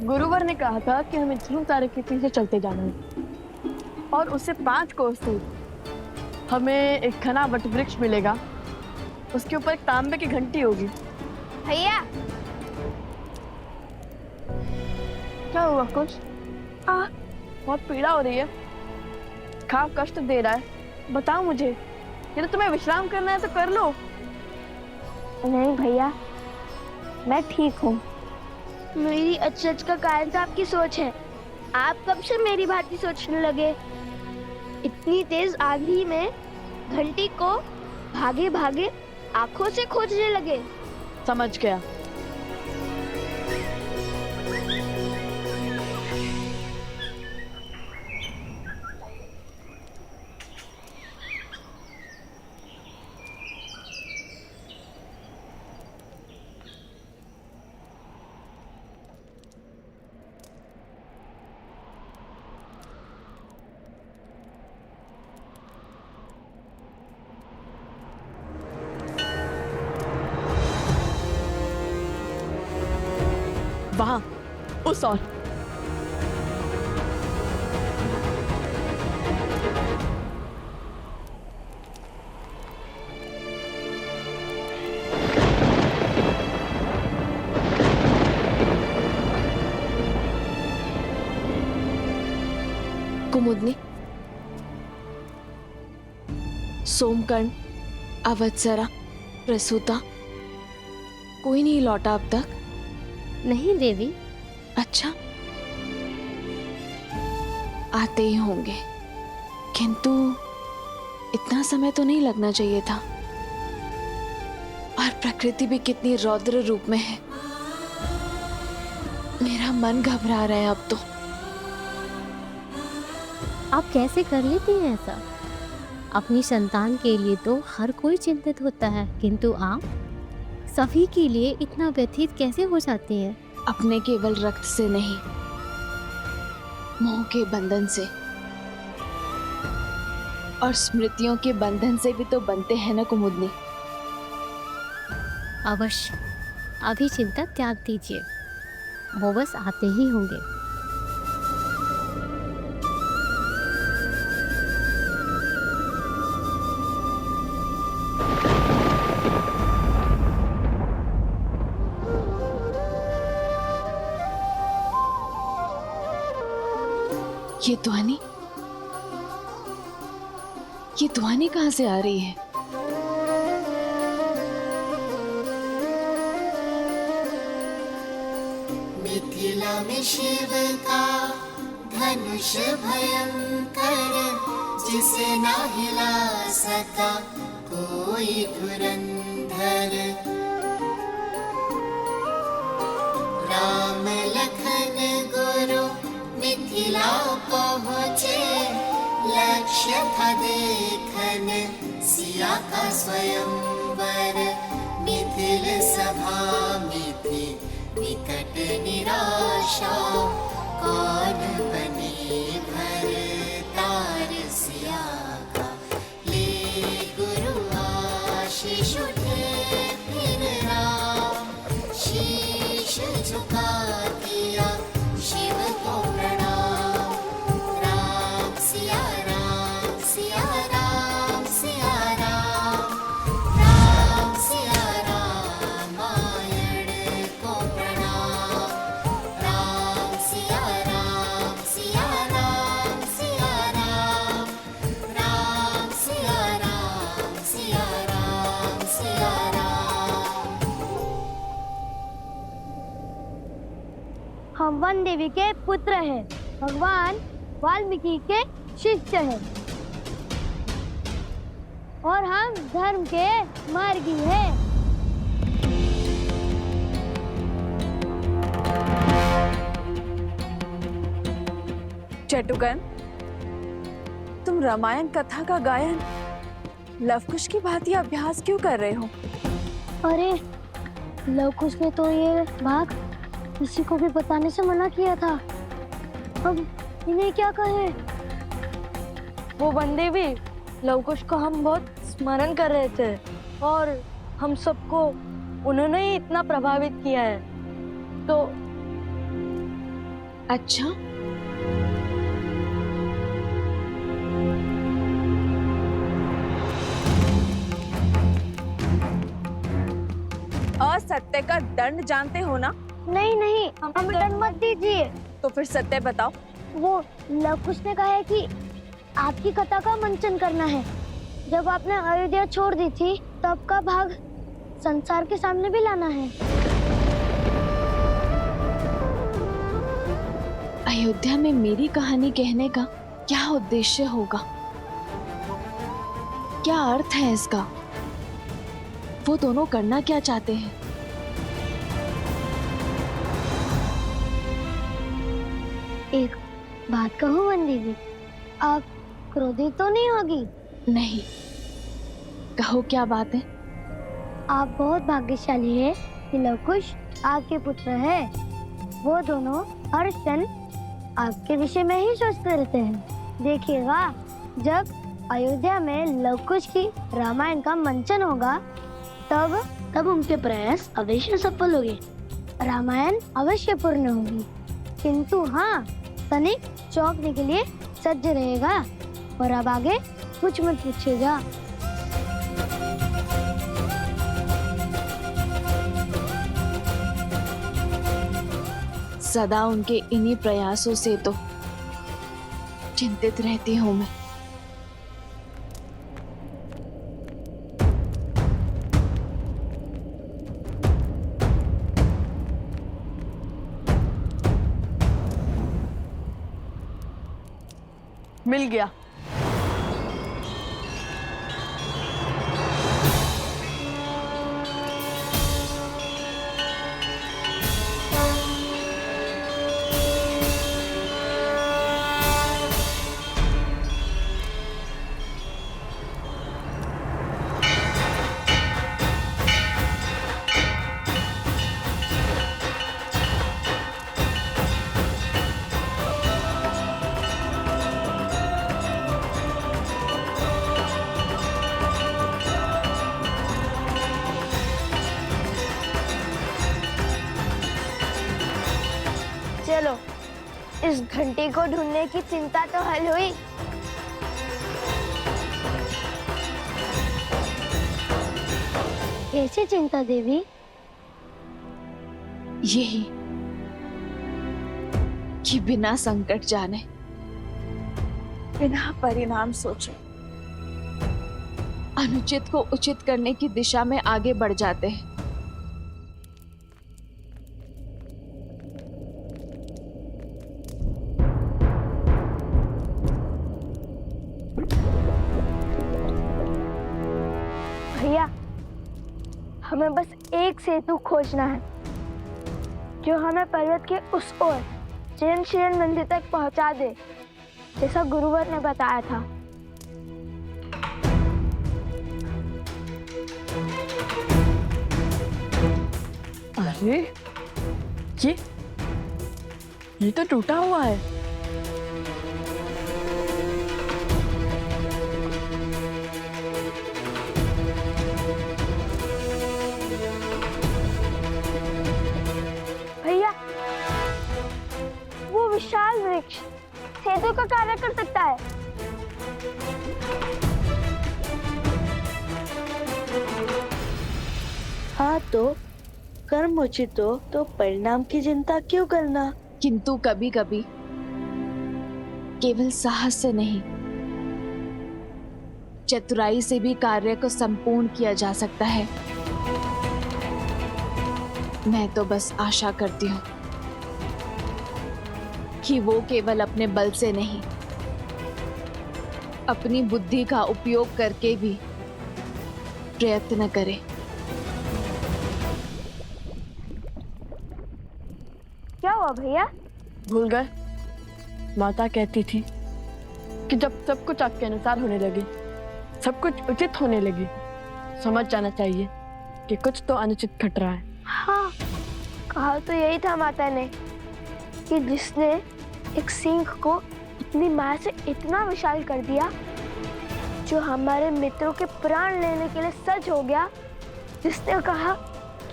गुरुवर ने कहा था कि हमें ध्रुव तारे के पीछे चलते जाना है और उससे 5 कोस दूर हमें एक घना वट वृक्ष मिलेगा। उसके ऊपर एक तांबे की घंटी होगी। भैया क्या हुआ कुछ? बहुत पीड़ा हो रही है, घाव कष्ट दे रहा है। बताओ मुझे, यदि तुम्हें विश्राम करना है तो कर लो। नहीं भैया, मैं ठीक हूँ। मेरी अचरज का कारण तो आपकी सोच है। आप कब से मेरी भांति सोचने लगे? इतनी तेज आंधी में घंटी को भागे भागे आंखों से खोजने लगे। समझ गया। वहां उस और कुमुदनी, सोमकर्ण, अवत्सरा, प्रसूता, कोई नहीं लौटा अब तक? नहीं देवी। अच्छा, आते ही होंगे, किंतु इतना समय तो नहीं लगना चाहिए था। और प्रकृति भी कितनी रौद्र रूप में है। मेरा मन घबरा रहा है अब तो। आप कैसे कर लेती हैं ऐसा? अपनी संतान के लिए तो हर कोई चिंतित होता है, किंतु आप सभी के लिए इतना व्यथित कैसे हो जाती हैं? अपने केवल रक्त से नहीं, मोह के बंधन से और स्मृतियों के बंधन से भी तो बनते हैं ना कुमुदनी। अवश्य, अभी चिंता त्याग दीजिए, वो बस आते ही होंगे। ये ध्वनि कहाँ से आ रही है? मिथिला में शिव का धनुष भयंकर, जिसे ना हिला सका कोई धुरंधर। राम लखन गुरु मिथिला पहुँचे, लक्ष्य था देखन सिया का स्वयंवर। मिथिल सभा में थी विकट निराशा, कौन बने भरतार सिया का। ले गुरु आशीष उठे फिर राम, शीश झुका दिया शिव को प्रणाम। राम सिया राम, सिया राम, सिया राम, राम सिया रामायण को प्रणाम। राम सिया राम, सिया राम, सिया राम, राम सिया राम, सिया राम, सिया राम। हम वन देवी के पुत्र हैं, भगवान वाल्मीकि के शिष्य हैं और हम धर्म के मार्गी हैं। चटुकन, तुम रामायण कथा का गायन लवकुश की भांति अभ्यास क्यों कर रहे हो? अरे लवकुश ने तो ये बात किसी को भी बताने से मना किया था, अब इन्हें क्या कहें? वो बंदे भी लवकुश को हम बहुत स्मरण कर रहे थे और हम सबको उन्होंने ही इतना प्रभावित किया है, तो अच्छा, असत्य का दंड जानते हो ना? नहीं नहीं, हमें डर मत दीजिए। तो फिर सत्य बताओ। वो लव कुश ने कहा है कि आपकी कथा का मंचन करना है। जब आपने अयोध्या छोड़ दी थी तब का भाग संसार के सामने भी लाना है। अयोध्या में मेरी कहानी कहने का क्या उद्देश्य होगा? क्या अर्थ है इसका? वो दोनों करना क्या चाहते हैं? एक बात कहूँ वंदी जी, आप क्रोधित तो नहीं होगी? नहीं, कहो क्या बात है? आप बहुत भाग्यशाली है कि लव कुश आपके पुत्र है। वो दोनों हर क्षण आपके विषय में ही सोचते रहते हैं। देखिएगा, जब अयोध्या में लव कुश की रामायण का मंचन होगा तब उनके प्रयास अवश्य सफल होंगे, रामायण अवश्य पूर्ण होगी। किंतु हाँ, तनिक चौंकने के लिए सज्ज रहेगा। और अब आगे कुछ मत पूछिएगा। सदा उनके इन्हीं प्रयासों से तो चिंतित रहती हूँ मैं। मिल गया। चलो, इस घंटी को ढूंढने की चिंता तो हल हुई। कैसी चिंता देवी? यही कि बिना संकट जाने, बिना परिणाम सोचे अनुचित को उचित करने की दिशा में आगे बढ़ जाते हैं। भैया, हमें बस एक सेतु खोजना है जो हमें पर्वत के उस ओर जैन श्रीन मंदिर तक पहुंचा दे, जैसा गुरुवर ने बताया था। अरे ये तो टूटा हुआ है। भैया, वो विशाल वृक्ष सेतु का कार्य कर सकता है। हाँ, तो कर्म उचित हो तो परिणाम की चिंता क्यों करना? किंतु कभी कभी केवल साहस से नहीं, चतुराई से भी कार्य को संपूर्ण किया जा सकता है। मैं तो बस आशा करती हूँ कि वो केवल अपने बल से नहीं, अपनी बुद्धि का उपयोग करके भी प्रयत्न करे। क्या हुआ भैया? भूल गए? माता कहती थी कि जब सब कुछ आपके अनुसार होने लगे, सब कुछ उचित होने लगे, समझ जाना चाहिए कि कुछ तो अनुचित घट रहा है। हाँ, कहा तो यही था माता ने कि जिसने एक सिंह को अपनी माया से इतना विशाल कर दिया, जो हमारे मित्रों के प्राण लेने के लिए सज्ज हो गया, जिसने कहा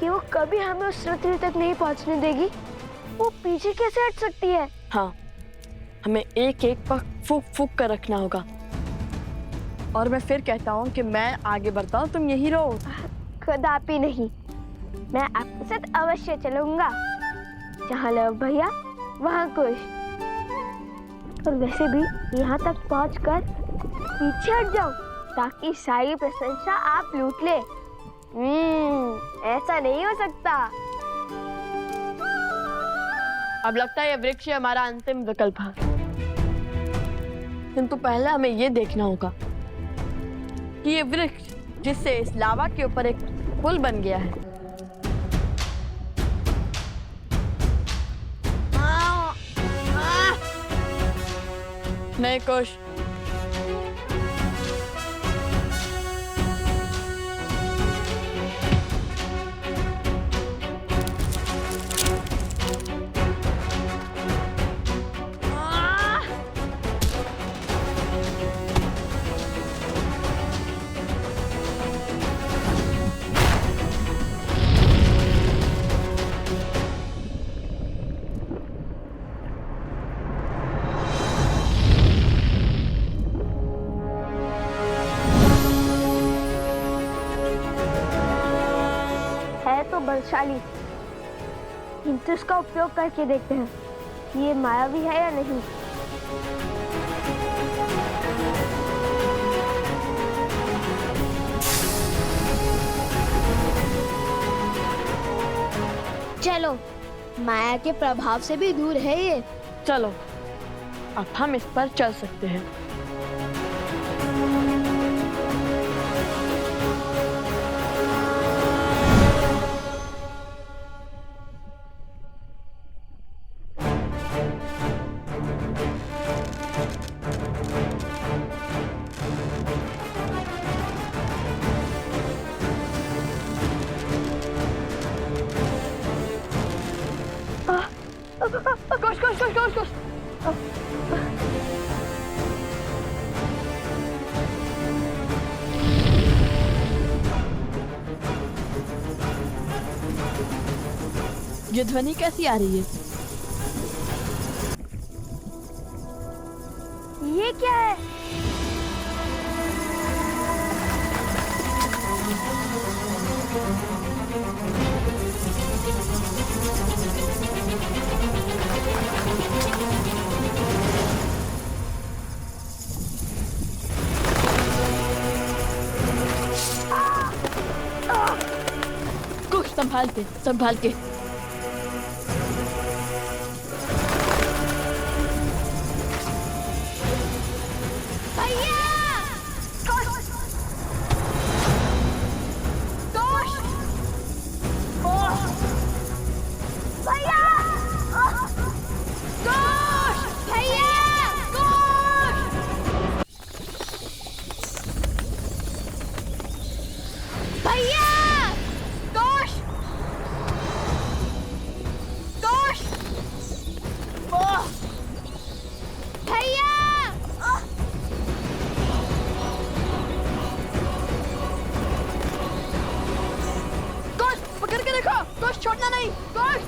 कि वो कभी हमें उस पृथ्वी तक नहीं पहुंचने देगी, वो पीछे कैसे हट सकती है? हाँ, हमें एक एक पर फूक फूक कर रखना होगा। और मैं फिर कहता हूँ कि मैं आगे बढ़ता हूँ, तुम यही रहो। कदापि नहीं, मैं आपके साथ अवश्य चलूंगा। जहाँ लव भैया वहाँ कुश। और वैसे भी यहाँ तक पहुँचकर पीछे हट जाओ ताकि सारी प्रशंसा आप लूट ले। ऐसा नहीं हो सकता। अब लगता है ये वृक्ष ही हमारा अंतिम विकल्प है, किंतु पहले हमें ये देखना होगा कि ये वृक्ष जिससे इस लावा के ऊपर एक पुल बन गया है, नहीं कुश, तो बलशाली, किंतु इसका उपयोग करके देखते हैं कि ये मायावी है या नहीं। चलो, माया के प्रभाव से भी दूर है ये। चलो अब हम इस पर चल सकते हैं। कुश कुश कुश कुश कुश, ये ध्वनि कैसी आ रही है? ये क्या है? कुश संभाल के, संभाल के। छोड़ना नहीं, कुश।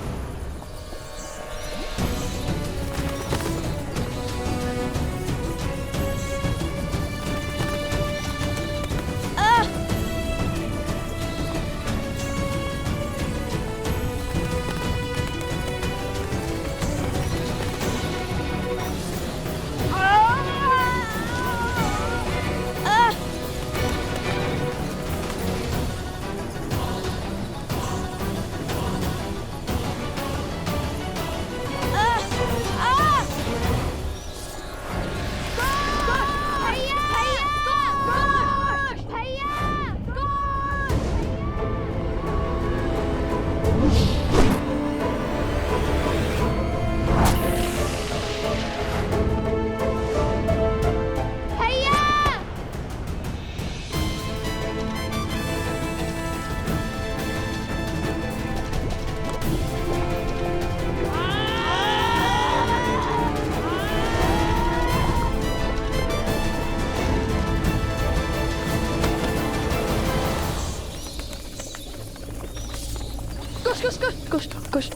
कुश कुश कुश कुश कुश।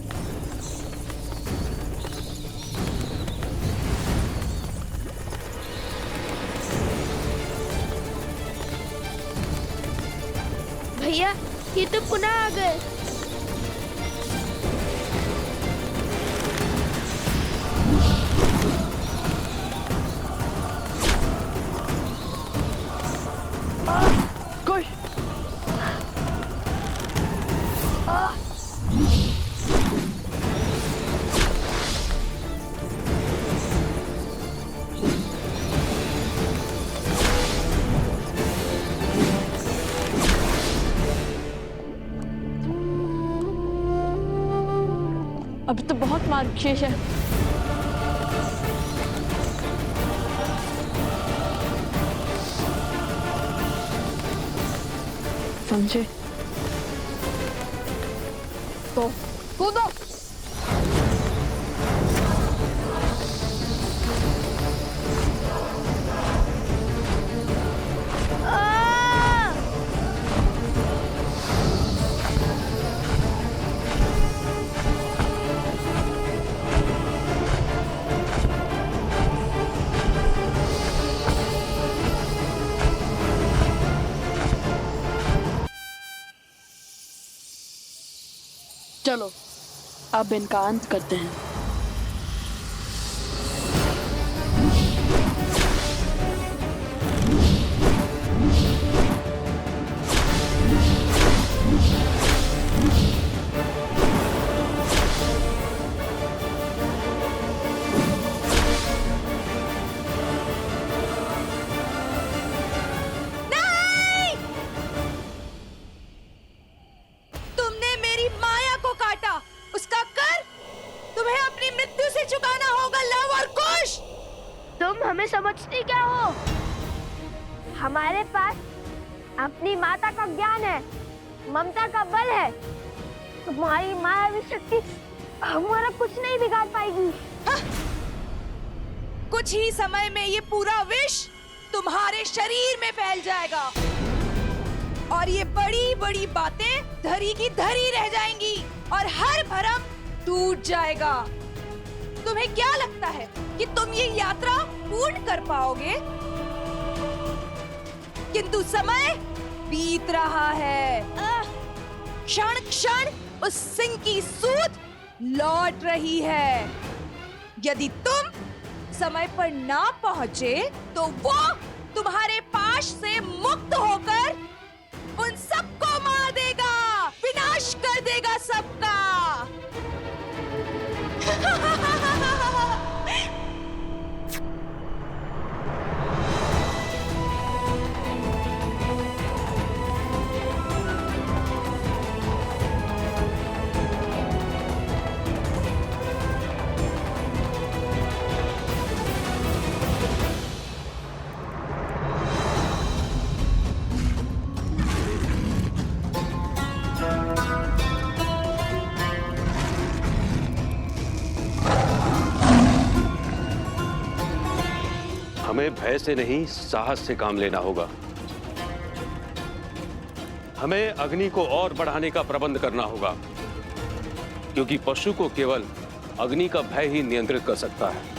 भैया ये तो पुनः आ गए। कोई अभी तो बहुत मार शेष है। समझे तो कूदो। चलो अब इनका अंत करते हैं। तुमने मेरी माया को काटा, उसका कर तुम्हें अपनी मृत्यु से चुकाना होगा लव और कुश। तुम हमें समझती क्या हो? हमारे पास अपनी माता का ज्ञान है, ममता का बल है। तुम्हारी मायावी शक्ति हमारा कुछ नहीं बिगाड़ पाएगी। कुछ ही समय में ये पूरा विष तुम्हारे शरीर में फैल जाएगा और ये बड़ी बड़ी बातें धरी की धरी रह जाएंगी और हर भरम टूट जाएगा। तुम्हें क्या लगता है कि तुम ये यात्रा पूर्ण कर पाओगे? किंतु समय बीत रहा है, क्षण क्षण उस सिंह की सूंड लौट रही है। यदि तुम समय पर ना पहुंचे तो वो तुम्हारे पाश से मुक्त होकर उन सबको मार देगा, विनाश कर देगा सबका। हमें भय से नहीं, साहस से काम लेना होगा। हमें अग्नि को और बढ़ाने का प्रबंध करना होगा, क्योंकि पशु को केवल अग्नि का भय ही नियंत्रित कर सकता है।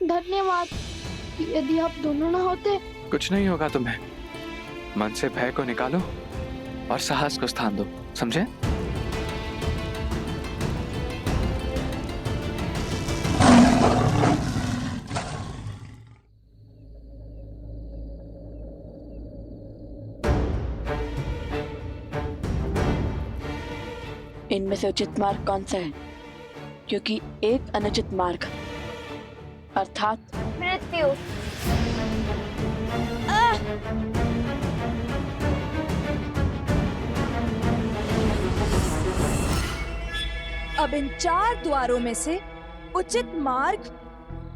धन्यवाद। यदि आप दोनों ना होते। कुछ नहीं होगा तुम्हें। मन से भय को निकालो और साहस को स्थान दो, समझे? इनमें से उचित मार्ग कौन सा है? क्योंकि एक अनुचित मार्ग अर्थात मृत्यु। अब इन 4 द्वारों में से उचित मार्ग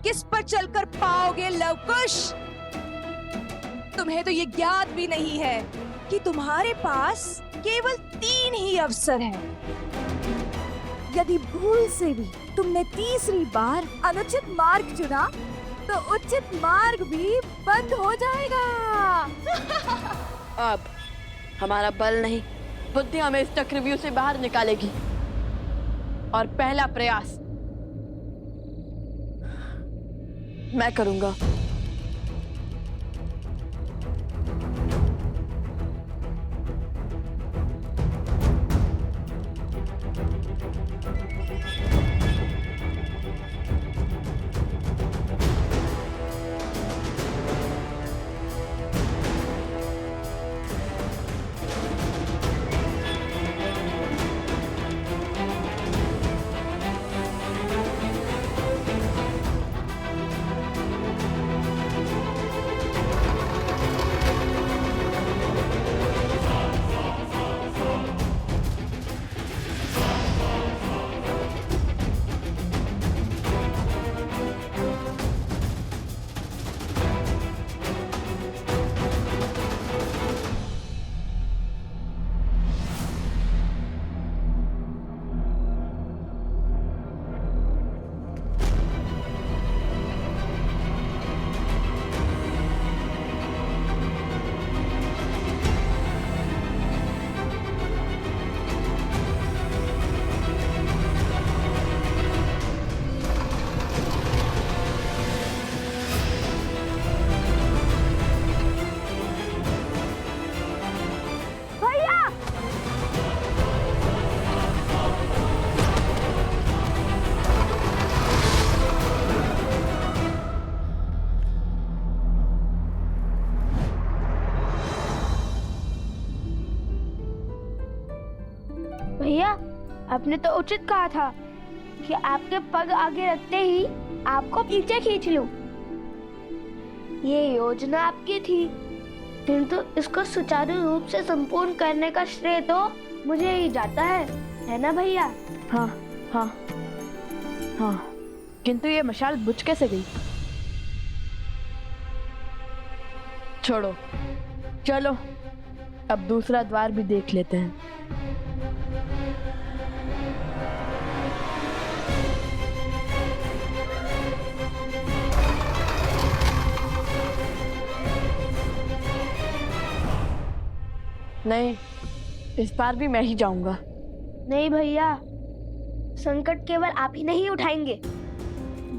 किस पर चलकर पाओगे लवकुश? तुम्हें तो ये ज्ञात भी नहीं है कि तुम्हारे पास केवल 3 ही अवसर हैं। यदि भूल से भी तुमने तीसरी बार अनुचित मार्ग चुना तो उचित मार्ग भी बंद हो जाएगा। अब हमारा बल नहीं, बुद्धि हमें इस चक्रव्यूह से बाहर निकालेगी। और पहला प्रयास मैं करूंगा। भैया, आपने तो उचित कहा था कि आपके पग आगे रखते ही आपको पीछे खींच लूं। ये योजना आपकी थी, किंतु इसको सुचारू रूप से संपूर्ण करने का श्रेय तो मुझे ही जाता है ना भैया? हाँ हाँ हाँ, किंतु ये मशाल बुझ कैसे गई? छोड़ो, चलो अब दूसरा द्वार भी देख लेते हैं। नहीं, इस बार भी मैं ही जाऊंगा। नहीं भैया, संकट केवल आप ही नहीं उठाएंगे।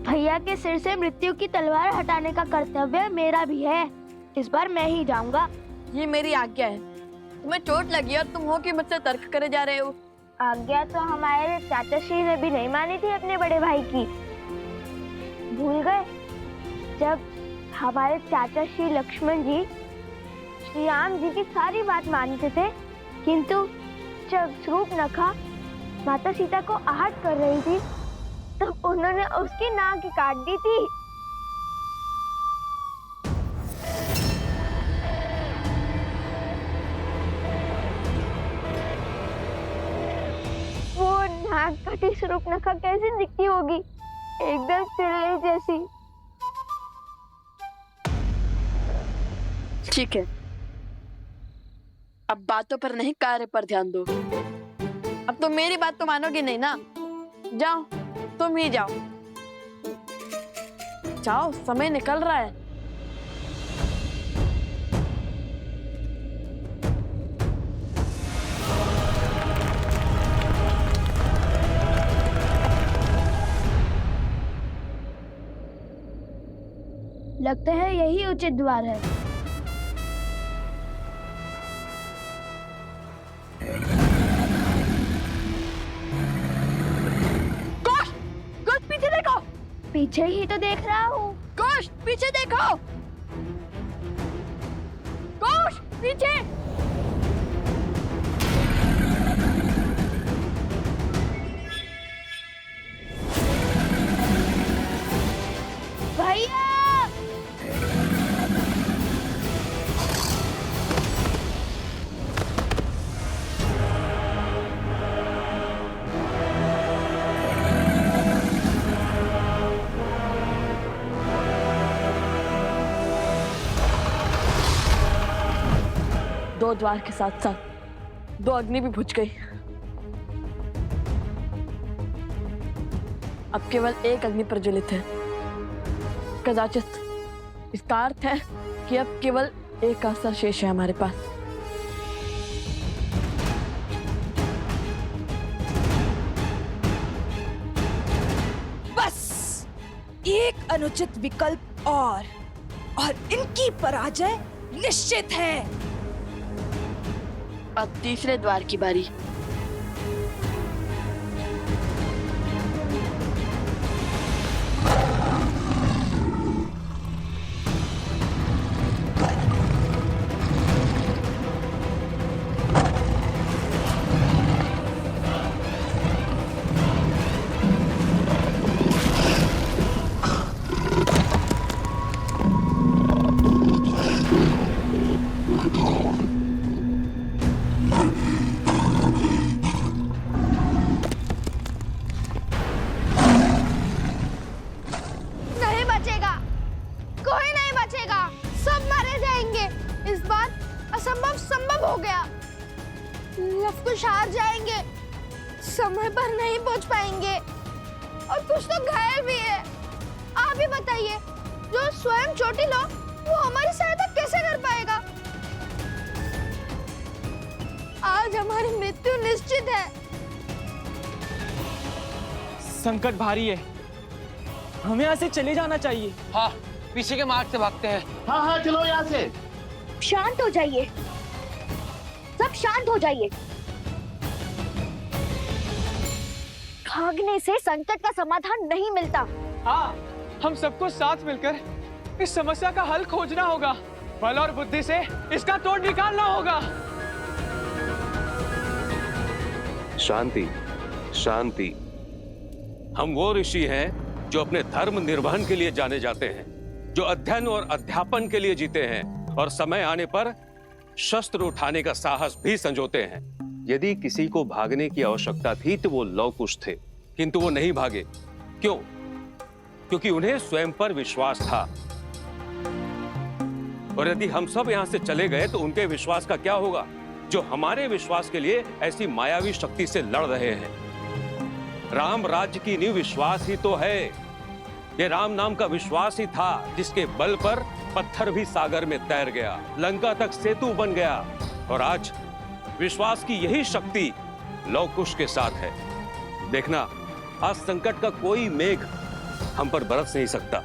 भैया के सिर से मृत्यु की तलवार हटाने का कर्तव्य मेरा भी है। इस बार मैं ही जाऊंगा। ये मेरी आज्ञा है। तुम्हें चोट लगी और तुम हो कि मुझसे तर्क करे जा रहे हो। आज्ञा तो हमारे चाचा श्री ने भी नहीं मानी थी अपने बड़े भाई की। भूल गए जब हमारे चाचा श्री लक्ष्मण जी श्री राम जी की सारी बात मानते थे, किंतु जब शूर्पणखा माता सीता को आहत कर रही थी तब उन्होंने उसकी नाक काट दी थी। वो नाक कटी शूर्पणखा कैसी दिखती होगी? एकदम चिड़ै जैसी। ठीक है, अब बातों पर नहीं कार्य पर ध्यान दो। अब तो मेरी बात तो मानोगे नहीं ना? जाओ, तुम ही जाओ। जाओ, समय निकल रहा है। लगता है यही उचित द्वार है। पीछे ही तो देख रहा हूँ। कोश, पीछे देखो। कोश, पीछे। 2 द्वार के साथ साथ 2 अग्नि भी बुझ गई। अब केवल 1 अग्नि प्रज्वलित है। कदाचित इसका अर्थ है कि अब केवल 1 अस्त्र शेष है हमारे पास। बस एक अनुचित विकल्प और इनकी पराजय निश्चित है। अब तीसरे द्वार की बारी। नहीं बचेगा, कोई नहीं बचेगा, सब मारे जाएंगे। इस बार असंभव संभव हो गया। लवकुश हार जाएंगे, समय पर नहीं पहुंच पाएंगे और कुछ तो घायल भी है। आप ही बताइए, जो स्वयं चोटिल हो वो हमारी सहायता कैसे कर पाएगा? आज हमारी मृत्यु निश्चित है। संकट भारी है, हमें यहाँ से चले जाना चाहिए। हाँ, पीछे के मार्ग से भागते हैं। हाँ हाँ चलो यहाँ से। शांत हो जाइए, सब शांत हो जाइए। भागने से संकट का समाधान नहीं मिलता। हाँ, हम सबको साथ मिलकर इस समस्या का हल खोजना होगा। बल और बुद्धि से इसका तोड़ निकालना होगा। शांति, शांति। हम वो ऋषि हैं जो अपने धर्म निर्वहन के लिए जाने जाते हैं, जो अध्ययन और अध्यापन के लिए जीते हैं और समय आने पर शस्त्र उठाने का साहस भी संजोते हैं। यदि किसी को भागने की आवश्यकता थी तो वो लवकुश थे, किंतु वो नहीं भागे। क्यों? क्योंकि उन्हें स्वयं पर विश्वास था। और यदि हम सब यहां से चले गए तो उनके विश्वास का क्या होगा, जो हमारे विश्वास के लिए ऐसी मायावी शक्ति से लड़ रहे हैं। राम राज्य की नींव विश्वास ही तो है। ये राम नाम का विश्वास ही था जिसके बल पर पत्थर भी सागर में तैर गया, लंका तक सेतु बन गया। और आज विश्वास की यही शक्ति लवकुश के साथ है। देखना, आज संकट का कोई मेघ हम पर बरस नहीं सकता।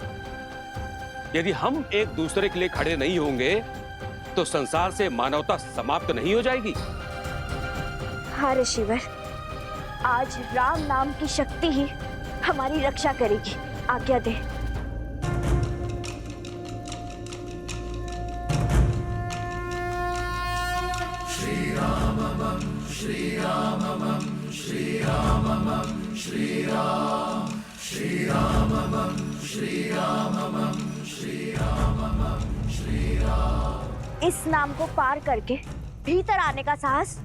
यदि हम एक दूसरे के लिए खड़े नहीं होंगे तो संसार से मानवता समाप्त नहीं हो जाएगी। हाँ ऋषिवर, आज राम नाम की शक्ति ही हमारी रक्षा करेगी। आज्ञा दे। श्री राममं श्री राममं श्री राममं श्री राम श्री राममं श्री राममं श्री राममं श्री राम। इस नाम को पार करके भीतर आने का साहस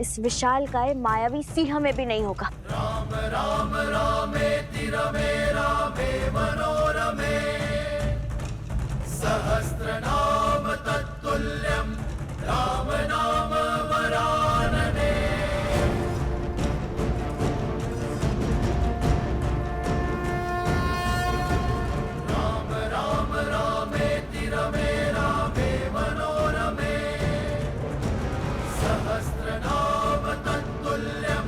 इस विशालकाय मायावी सिंह में भी नहीं होगा। राम राम रामेति रमे रामे मनोरमे सहस्रनाम तत्तुल्यं राम नाम वरानने। राम राम रामेति रमे रामे मनोरमे सहस्रनाम तत्तुल्यं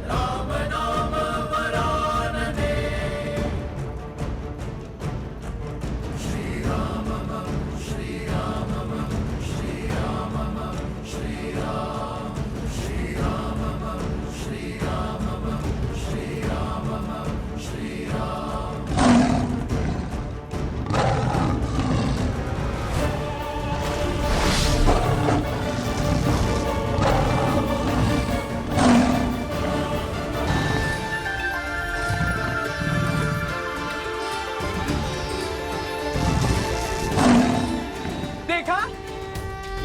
राम नाम वरानने। श्री राममं श्री राममं श्री राममं श्री राम श्री राममं श्री राममं श्री राममं श्री राम। देखा,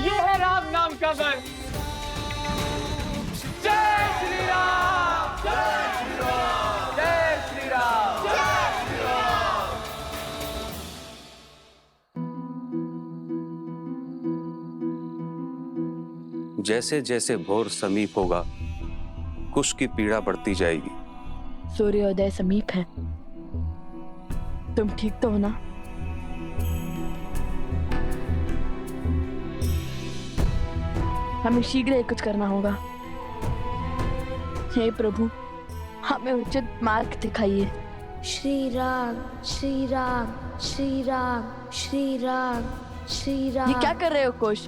ये है राम नाम का बल। जय श्री राम, जय श्री राम, जय श्री राम, जय श्री राम। जैसे जैसे भोर समीप होगा, कुश की पीड़ा बढ़ती जाएगी। सूर्योदय समीप है। तुम ठीक तो हो ना? हमें शीघ्र ही कुछ करना होगा। हे प्रभु, हमें उचित मार्ग दिखाइए। श्री राम श्री राम श्री राम श्री राम श्री राम। ये क्या कर रहे हो कुश?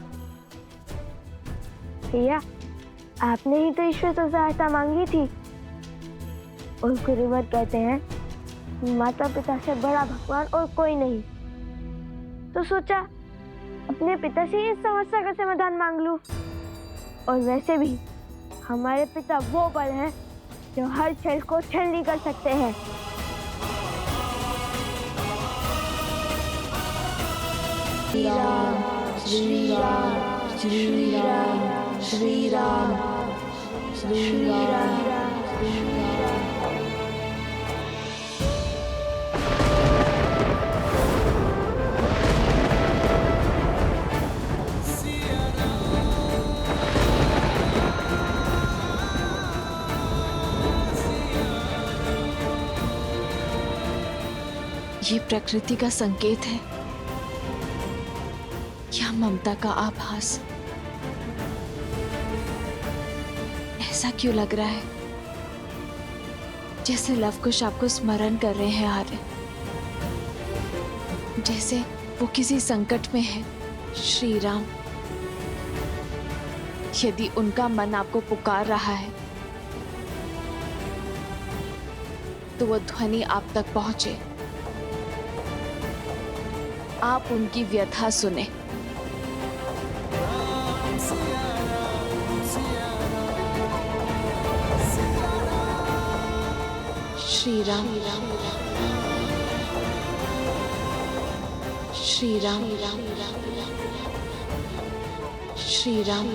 भैया, आपने ही तो ईश्वर से सहायता मांगी थी। और गुरुवर कहते हैं माता पिता से बड़ा भगवान और कोई नहीं। तो सोचा अपने पिता से इस समस्या का समाधान मांग लूं। और वैसे भी हमारे पिता वो बल हैं जो हर छल को छलनी कर सकते हैं। श्री राम श्री राम श्री राम श्री राम श्री राम श्री राम। ये प्रकृति का संकेत है या ममता का आभास? ऐसा क्यों लग रहा है जैसे लवकुश आपको स्मरण कर रहे हैं आर्य, जैसे वो किसी संकट में है। श्री राम, यदि उनका मन आपको पुकार रहा है तो वो ध्वनि आप तक पहुंचे। आप उनकी व्यथा सुने। श्री राम श्री राम श्री राम।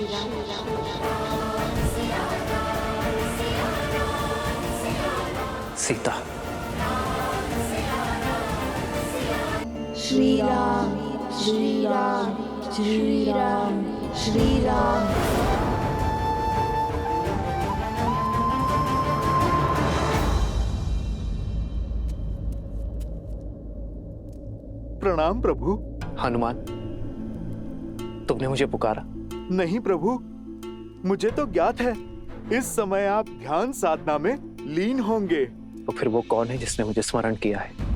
सीता। श्री राम श्री राम श्री राम श्री राम। प्रणाम प्रभु। हनुमान, तुमने मुझे पुकारा? नहीं प्रभु, मुझे तो ज्ञात है इस समय आप ध्यान साधना में लीन होंगे। तो फिर वो कौन है जिसने मुझे स्मरण किया है?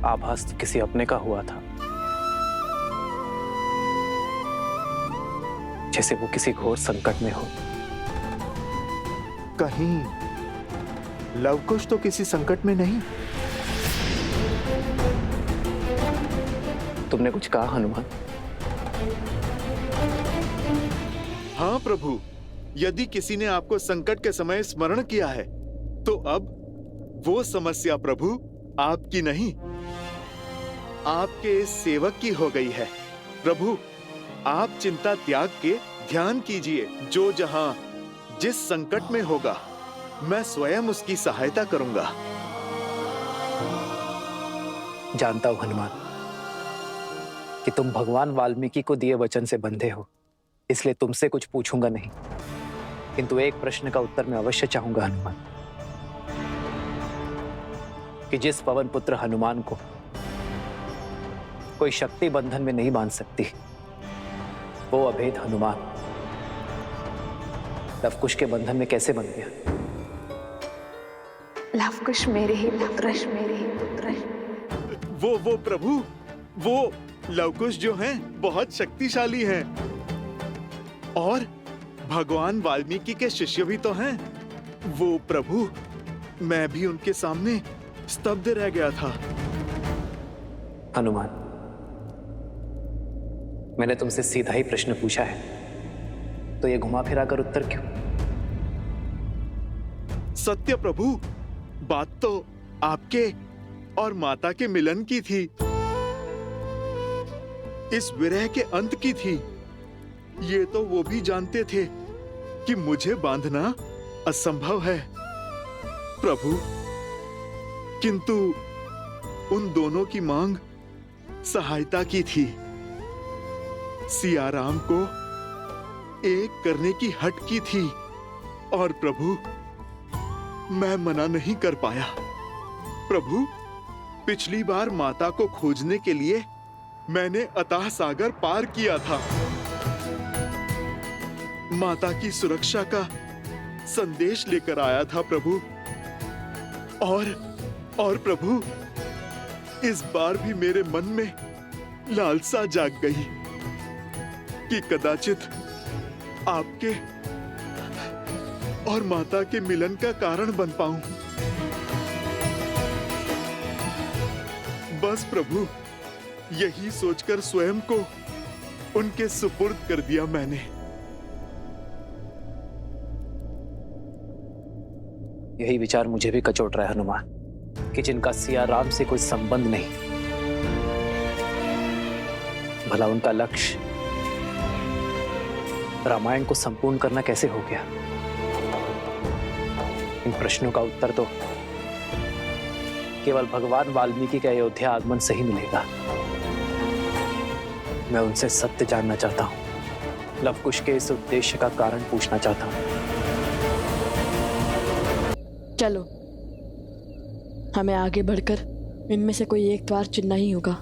आभास तो किसी अपने का हुआ था, जैसे वो किसी घोर संकट में हो। कहीं लवकुश तो किसी संकट में नहीं? तुमने कुछ कहा हनुमान? हाँ प्रभु, यदि किसी ने आपको संकट के समय स्मरण किया है तो अब वो समस्या प्रभु आपकी नहीं, आपके इस सेवक की हो गई है। प्रभु, आप चिंता त्याग के ध्यान कीजिए। जो जहां जिस संकट में होगा मैं स्वयं उसकी सहायता करूंगा। जानता हूं हनुमान कि तुम भगवान वाल्मीकि को दिए वचन से बंधे हो, इसलिए तुमसे कुछ पूछूंगा नहीं, किंतु एक प्रश्न का उत्तर मैं अवश्य चाहूंगा हनुमान, कि जिस पवन पुत्र हनुमान को कोई शक्ति बंधन में नहीं बांध सकती, वो अभेद हनुमान लवकुश के बंधन में कैसे बन गया? लवकुश मेरे ही पुत्र, मेरे ही पुत्र। वो प्रभु, वो लवकुश जो हैं बहुत शक्तिशाली हैं और भगवान वाल्मीकि के शिष्य भी तो हैं। वो प्रभु, मैं भी उनके सामने स्तब्ध रह गया था। हनुमान, मैंने तुमसे सीधा ही प्रश्न पूछा है, तो ये घुमा फिरा कर उत्तर क्यों? सत्य प्रभु, बात तो आपके और माता के मिलन की थी, इस विरह के अंत की थी। ये तो वो भी जानते थे कि मुझे बांधना असंभव है प्रभु, किंतु उन दोनों की मांग सहायता की थी। सिया राम को एक करने की हट की थी और प्रभु मैं मना नहीं कर पाया। प्रभु, पिछली बार माता को खोजने के लिए मैंने अथाह सागर पार किया था। माता की सुरक्षा का संदेश लेकर आया था प्रभु। और प्रभु, इस बार भी मेरे मन में लालसा जाग गई कि कदाचित आपके और माता के मिलन का कारण बन पाऊं। बस प्रभु, यही सोचकर स्वयं को उनके सुपुर्द कर दिया मैंने। यही विचार मुझे भी कचोट रहा है हनुमान, कि जिनका सिया राम से कोई संबंध नहीं, भला उनका लक्ष्य रामायण को संपूर्ण करना कैसे हो गया? इन प्रश्नों का उत्तर तो केवल भगवान वाल्मीकि के अयोध्या आगमन से ही मिलेगा। मैं उनसे सत्य जानना चाहता हूं, लवकुश के इस उद्देश्य का कारण पूछना चाहता हूं। चलो, हमें आगे बढ़कर इनमें से कोई एक द्वार चुनना ही होगा।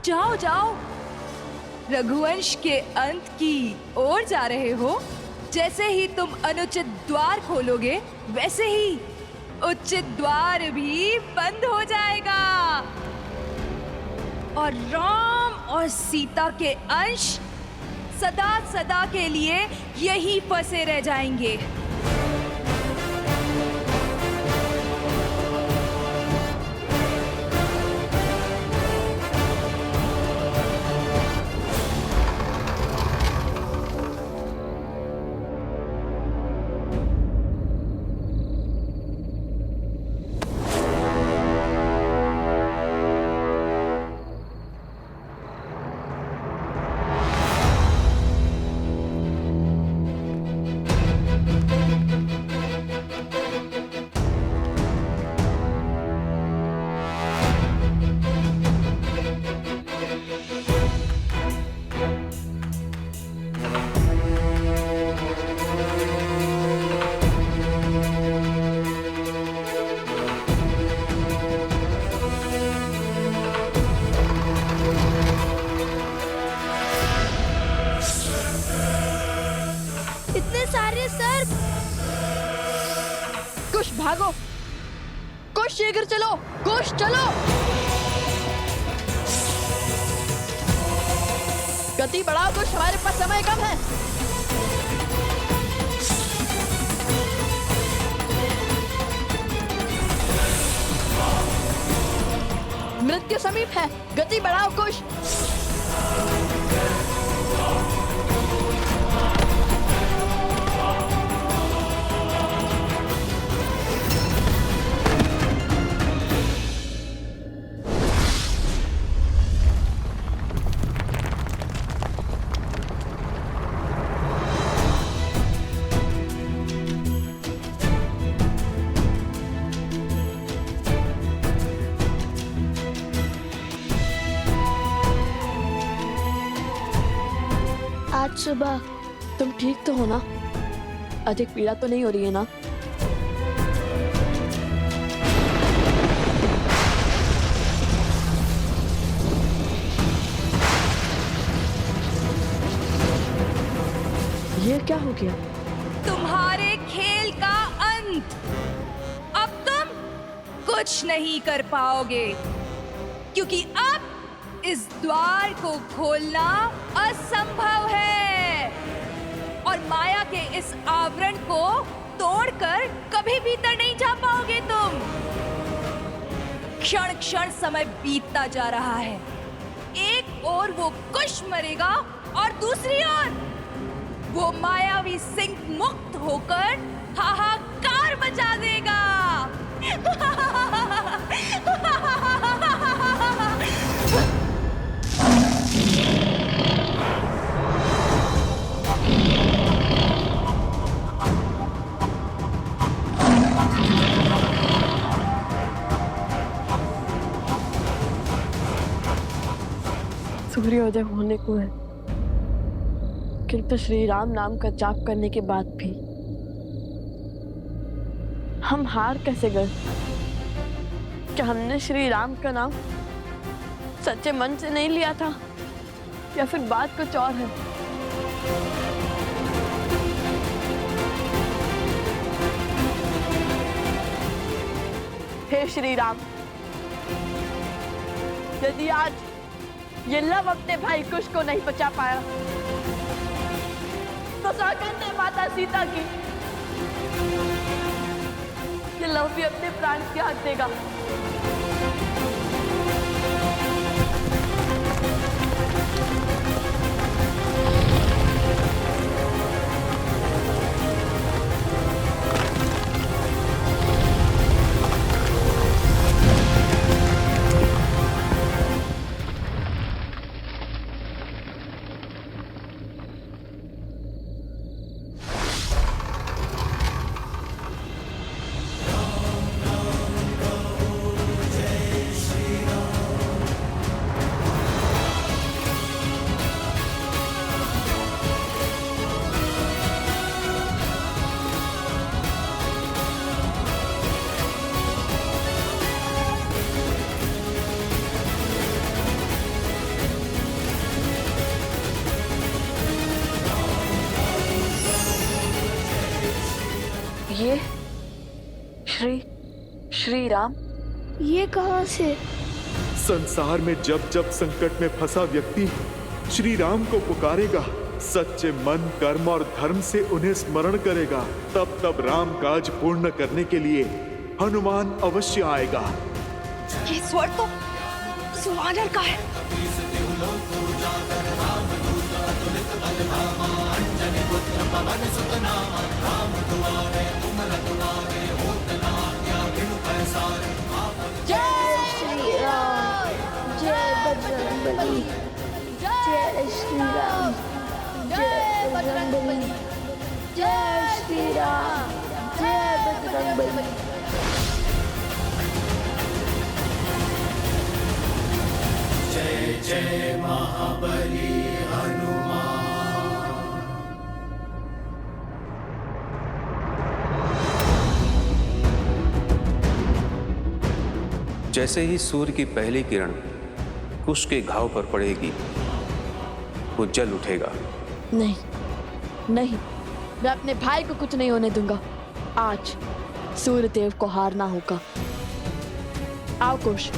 जाओ जाओ, रघुवंश के अंत की ओर जा रहे हो। जैसे ही तुम अनुचित द्वार खोलोगे, वैसे ही उचित द्वार भी बंद हो जाएगा और राम और सीता के अंश सदा सदा के लिए यही फंसे रह जाएंगे। कुश भागो, कुश शीघ्र चलो, कुश चलो। गति बढ़ाओ कुश, हमारे पास समय कम है। मृत्यु समीप है, गति बढ़ाओ कुश। आज सुबह तुम ठीक तो हो ना? अधिक पीड़ा तो नहीं हो रही है ना? ये क्या हो गया? तुम्हारे खेल का अंत। अब तुम कुछ नहीं कर पाओगे, क्योंकि अब इस द्वार को खोलना असंभव है और माया के इस आवरण को तोड़कर कभी भीतर नहीं जा पाओगे तुम। क्षण क्षण समय बीतता जा रहा है। एक ओर वो कुश मरेगा और दूसरी ओर वो मायावी सिंह मुक्त होकर हाहाकार मचा देगा। सूर्योदय होने को है, किंतु श्री राम नाम का जाप करने के बाद भी हम हार कैसे गए? क्या हमने श्री राम का नाम सच्चे मन से नहीं लिया था, या फिर बात कुछ और है? हे श्री राम, यदि आज ये लव अपने भाई कुश को नहीं बचा पाया, तो सागर ने माता सीता की ये लव भी अपने प्राण त्याग देगा। ये श्री राम, ये कहाँ से? संसार में जब जब संकट में फंसा व्यक्ति श्री राम को पुकारेगा, सच्चे मन, कर्म और धर्म से उन्हें स्मरण करेगा, तब तब राम काज पूर्ण करने के लिए हनुमान अवश्य आएगा। ये स्वर तो सुवानर का है। जय श्री राम, जय बजरंगबली, जय श्री राम, जय बजरंगबली, जय श्री राम, जय बजरंगबली। जय जय महाबली हनुमान। जैसे ही सूर्य की पहली किरण कुश के घाव पर पड़ेगी, वो जल उठेगा। नहीं नहीं, मैं अपने भाई को कुछ नहीं होने दूंगा। आज सूर्यदेव को हारना होगा। आओ कुश,